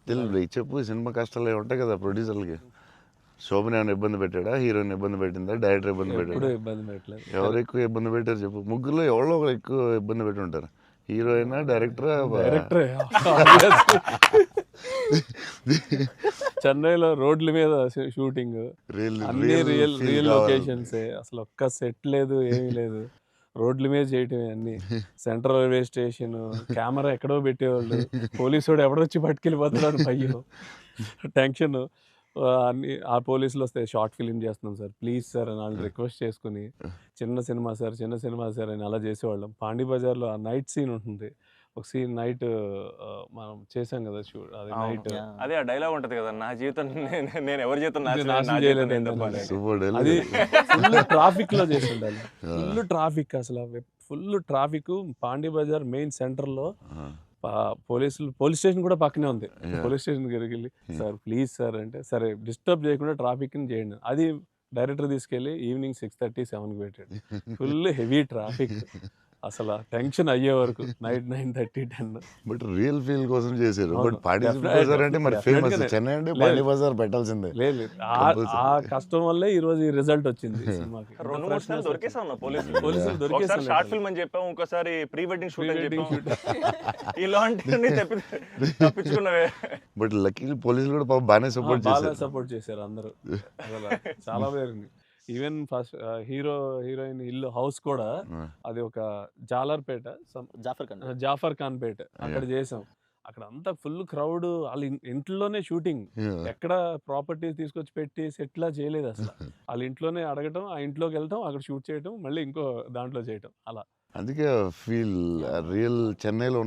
తెలియదు చెప్పు, సినిమా కష్టాలు ఉంటాయి కదా ప్రొడ్యూసర్లకి. శోభన ఏమైనా ఇబ్బంది పెట్టాడా, హీరోయిన్ ఇబ్బంది పెట్టిందా, డైరెక్టర్ ఇబ్బంది ఎప్పుడూ పెట్టాడా? ఇబ్బంది పెట్టలేదు. ఎవరు ఎక్కువ ఇబ్బంది పెట్టారు చెప్పు? ముగ్గురులో ఎవరో ఒకరు ఎక్కువ ఇబ్బంది పెట్టి ఉంటారు. హీరోయినా, డైరెక్టరా? డైరెక్టరే. చెన్నైలో రోడ్ల మీద షూటింగ్, అన్ని రియల్ లొకేషన్సే, అసలు ఒక్క సెట్ లేదు, ఏమీ లేదు. రోడ్ల మీద చేయటమే అన్ని. సెంట్రల్ రైల్వే స్టేషన్, కెమెరా ఎక్కడో పెట్టేవాళ్ళు, పోలీసు వాడు ఎవడొచ్చి పట్టుకెళ్ళిపోతున్నాడు భయ్యం, టెన్షన్. అన్ని ఆ పోలీసులు వస్తే షార్ట్ ఫిలిం చేస్తున్నాం సార్, ప్లీజ్ సార్ అని వాళ్ళు రిక్వెస్ట్ చేసుకుని, చిన్న సినిమా సార్ అని అలా చేసేవాళ్ళం. పాండీ బజార్లో ఆ నైట్ సీన్ ఉంటుంది, ఒక సీన్ నైట్ మనం చేసాం కదా షూట్, అది నైట్. అదే ఆ డైలాగ్ ఉంటది కదా, నా జీవితం నేను ఎవరి జీవితం నాశనం చేయలేదు. అది ఫుల్ ట్రాఫిక్ లో చేసి ఉండాలి, ఫుల్ ట్రాఫిక్, అసలు full traffic. Pondy Bazaar main centre లో పోలీస్ స్టేషన్ కూడా పక్కనే ఉంది. పోలీస్ స్టేషన్ దగ్గరికి వెళ్ళి సార్ ప్లీజ్ సార్ అంటే, సరే డిస్టర్బ్ చేయకుండా ట్రాఫిక్ ని చేయండి. అది డైరెక్టర్ తీసుకెళ్ళి ఈవినింగ్ 6:30, 7కి పెట్టాడు. ఫుల్ హెవీ ట్రాఫిక్, అసలు టెన్షన్ అయ్యే వరకు నైట్ 9:30, 10. బట్ రియల్ ఫీల్ కోసం చేశారు. బట్ పాండీ బజార్ అంటే మరి ఫేమస్, చెన్నై అంటే పాండీ బజార్ పెట్టాల్సిందే. లేదు, ఆ కష్టం వల్లే ఈ రోజు ఈ రిజల్ట్ వచ్చింది సినిమాకి. 2-3 సార్లు దొరికేసాం పోలీసులు దొరికేసారు. షార్ట్ ఫిల్మ్ అని చెప్పాం, ఇంకోసారి ప్రీ వెడ్డింగ్ షూట్ అని చెప్పాం. ఇలాంటివన్నీ తప్పించుకున్నవే. బట్ లక్కీ పోలీసులు కూడా పాపం బాగానే సపోర్ట్ చేశారు అందరూ, చాలా పేరుంది. ఈవెన్ ఫస్ట్ హీరోయిన్ ఇల్లు హౌస్ కూడా అది ఒక జాలర్పేట, జాఫర్ ఖాన్ పేట, అక్కడ చేసాం. అక్కడ అంతా ఫుల్ క్రౌడ్, వాళ్ళ ఇంట్లోనే షూటింగ్, ఎక్కడ ప్రాపర్టీస్ తీసుకొచ్చి పెట్టి సెట్లా చేయలేదు అసలు. వాళ్ళ ఇంట్లోనే అడగటం, ఆ ఇంట్లోకి వెళ్తాం, అక్కడ షూట్ చేయటం, మళ్ళీ ఇంకో దాంట్లో చేయటం, అలా. అందుకే ఫీల్ రియల్ చెన్నైలో